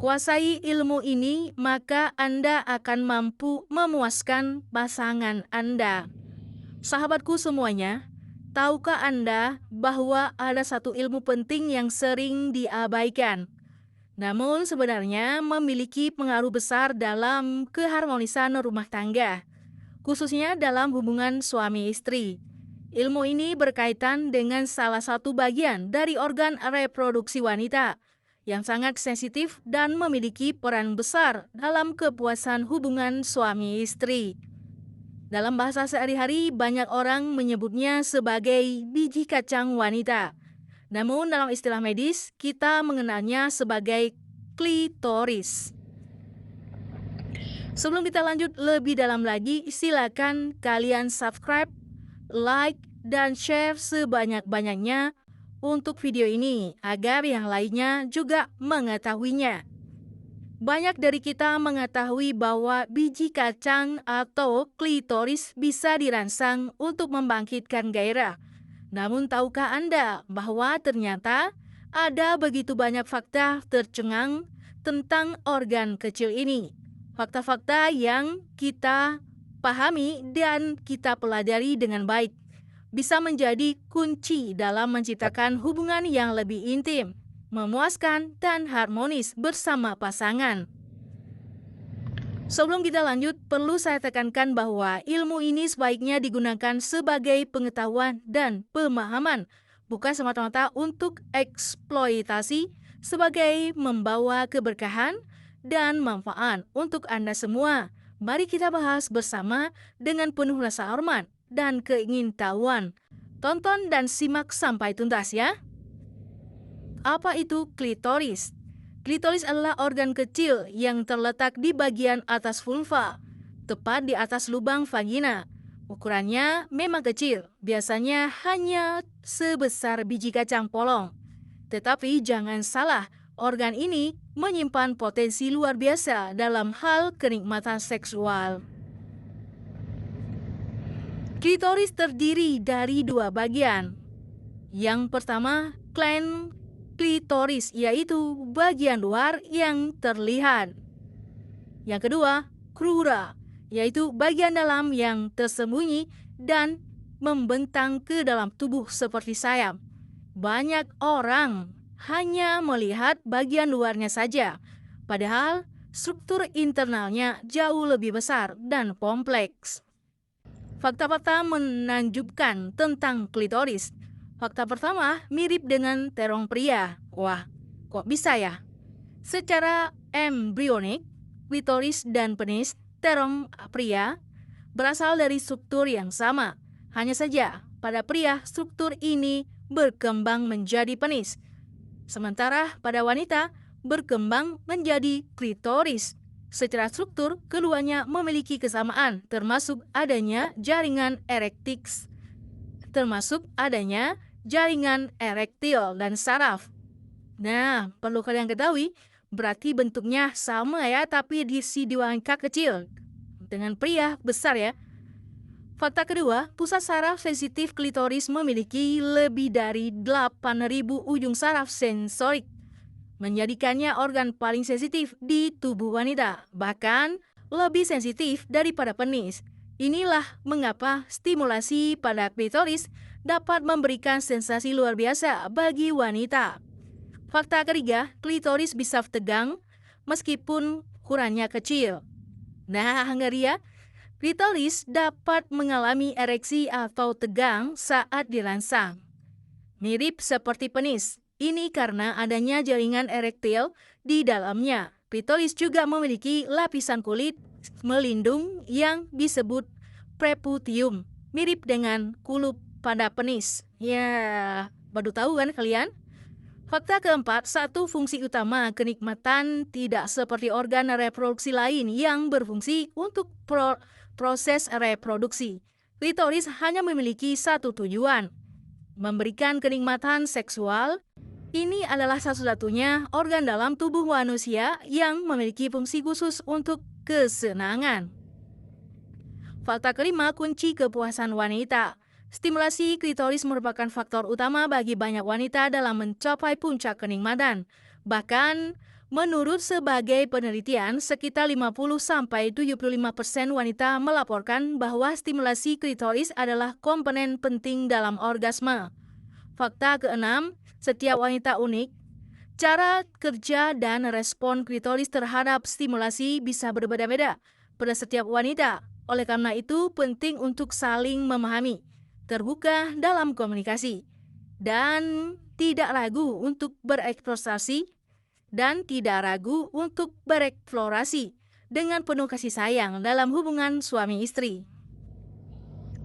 Kuasai ilmu ini, maka Anda akan mampu memuaskan pasangan Anda. Sahabatku semuanya, tahukah Anda bahwa ada satu ilmu penting yang sering diabaikan? Namun sebenarnya memiliki pengaruh besar dalam keharmonisan rumah tangga, khususnya dalam hubungan suami istri. Ilmu ini berkaitan dengan salah satu bagian dari organ reproduksi wanita yang sangat sensitif dan memiliki peran besar dalam kepuasan hubungan suami istri. Dalam bahasa sehari-hari, banyak orang menyebutnya sebagai biji kacang wanita. Namun dalam istilah medis, kita mengenalnya sebagai klitoris. Sebelum kita lanjut lebih dalam lagi, silakan kalian subscribe, like, dan share sebanyak-banyaknya untuk video ini agar yang lainnya juga mengetahuinya. Banyak dari kita mengetahui bahwa biji kacang atau klitoris bisa dirangsang untuk membangkitkan gairah. Namun tahukah Anda bahwa ternyata ada begitu banyak fakta tercengang tentang organ kecil ini? Fakta-fakta yang kita pahami dan kita pelajari dengan baik bisa menjadi kunci dalam menciptakan hubungan yang lebih intim, memuaskan, dan harmonis bersama pasangan. Sebelum kita lanjut, perlu saya tekankan bahwa ilmu ini sebaiknya digunakan sebagai pengetahuan dan pemahaman, bukan semata-mata untuk eksploitasi sebagai membawa keberkahan dan manfaat untuk Anda semua. Mari kita bahas bersama dengan penuh rasa hormat dan keingintahuan. Tonton dan simak sampai tuntas ya. Apa itu klitoris? Klitoris adalah organ kecil yang terletak di bagian atas vulva, tepat di atas lubang vagina. Ukurannya memang kecil, biasanya hanya sebesar biji kacang polong. Tetapi jangan salah, organ ini menyimpan potensi luar biasa dalam hal kenikmatan seksual. Klitoris terdiri dari dua bagian. Yang pertama, gland klitoris, yaitu bagian luar yang terlihat. Yang kedua, crura, yaitu bagian dalam yang tersembunyi dan membentang ke dalam tubuh seperti sayap. Banyak orang hanya melihat bagian luarnya saja, padahal struktur internalnya jauh lebih besar dan kompleks. Fakta-fakta menakjubkan tentang klitoris. Fakta pertama, mirip dengan terong pria. Wah, kok bisa ya? Secara embrionik, klitoris dan penis terong pria berasal dari struktur yang sama. Hanya saja, pada pria struktur ini berkembang menjadi penis. Sementara pada wanita berkembang menjadi klitoris. Secara struktur, keduanya memiliki kesamaan, termasuk adanya jaringan erektil dan saraf. Nah, perlu kalian ketahui, berarti bentuknya sama ya, tapi di wanita kecil. Dengan pria besar ya. Fakta kedua, pusat saraf sensitif klitoris memiliki lebih dari 8.000 ujung saraf sensorik, menjadikannya organ paling sensitif di tubuh wanita, bahkan lebih sensitif daripada penis. Inilah mengapa stimulasi pada klitoris dapat memberikan sensasi luar biasa bagi wanita. Fakta ketiga, klitoris bisa tegang meskipun ukurannya kecil. Nah, ngeri ya? Klitoris dapat mengalami ereksi atau tegang saat dirangsang. Mirip seperti penis. Ini karena adanya jaringan erektil di dalamnya. Klitoris juga memiliki lapisan kulit melindung yang disebut preputium, mirip dengan kulup pada penis. Ya, baru tahu kan kalian? Fakta keempat, satu fungsi utama kenikmatan tidak seperti organ reproduksi lain yang berfungsi untuk proses reproduksi. Klitoris hanya memiliki satu tujuan, memberikan kenikmatan seksual. Ini adalah satu-satunya organ dalam tubuh manusia yang memiliki fungsi khusus untuk kesenangan. Fakta kelima, kunci kepuasan wanita. Stimulasi klitoris merupakan faktor utama bagi banyak wanita dalam mencapai puncak kenikmatan. Bahkan Menurut sebagai penelitian, sekitar 50-75% wanita melaporkan bahwa stimulasi klitoris adalah komponen penting dalam orgasme. Fakta keenam, setiap wanita unik. Cara kerja dan respon klitoris terhadap stimulasi bisa berbeda-beda pada setiap wanita. Oleh karena itu, penting untuk saling memahami, terbuka dalam komunikasi, dan tidak ragu untuk bereksplorasi dengan penuh kasih sayang dalam hubungan suami istri.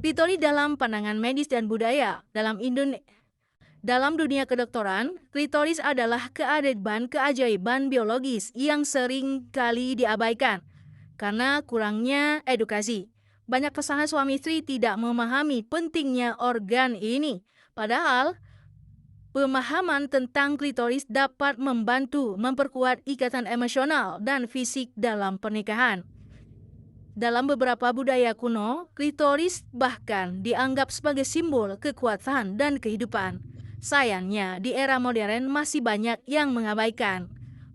Klitoris dalam pandangan medis dan budaya. Dalam dunia kedokteran, klitoris adalah keajaiban biologis yang sering kali diabaikan karena kurangnya edukasi. Banyak pasangan suami istri tidak memahami pentingnya organ ini, padahal pemahaman tentang klitoris dapat membantu memperkuat ikatan emosional dan fisik dalam pernikahan. Dalam beberapa budaya kuno, klitoris bahkan dianggap sebagai simbol kekuatan dan kehidupan. Sayangnya, di era modern masih banyak yang mengabaikan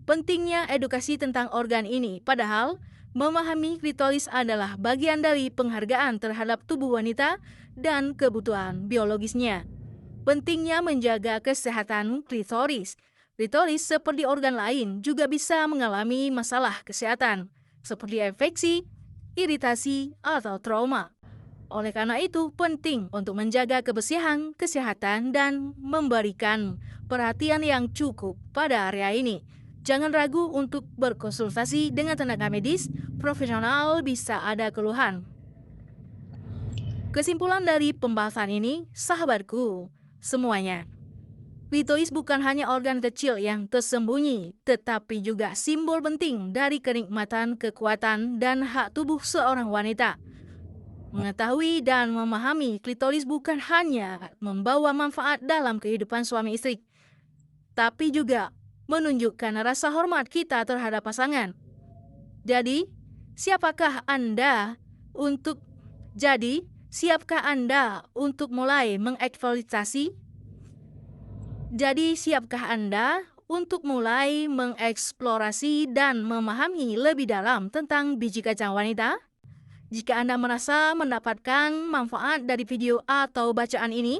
pentingnya edukasi tentang organ ini, padahal memahami klitoris adalah bagian dari penghargaan terhadap tubuh wanita dan kebutuhan biologisnya. Pentingnya menjaga kesehatan klitoris. Klitoris seperti organ lain juga bisa mengalami masalah kesehatan, seperti infeksi, iritasi, atau trauma. Oleh karena itu, penting untuk menjaga kebersihan, kesehatan, dan memberikan perhatian yang cukup pada area ini. Jangan ragu untuk berkonsultasi dengan tenaga medis profesional bisa ada keluhan. Kesimpulan dari pembahasan ini, sahabatku, semuanya, klitoris bukan hanya organ kecil yang tersembunyi, tetapi juga simbol penting dari kenikmatan, kekuatan, dan hak tubuh seorang wanita. Mengetahui dan memahami klitoris bukan hanya membawa manfaat dalam kehidupan suami istri, tapi juga menunjukkan rasa hormat kita terhadap pasangan. Jadi, siapkah Anda untuk mulai mengeksploitasi? Dan memahami lebih dalam tentang biji kacang wanita? Jika Anda merasa mendapatkan manfaat dari video atau bacaan ini,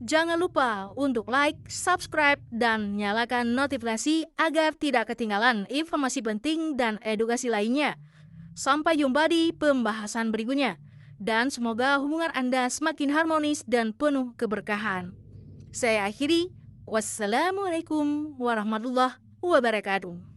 jangan lupa untuk like, subscribe, dan nyalakan notifikasi agar tidak ketinggalan informasi penting dan edukasi lainnya. Sampai jumpa di pembahasan berikutnya, dan semoga hubungan Anda semakin harmonis dan penuh keberkahan. Saya akhiri, wassalamualaikum warahmatullahi wabarakatuh.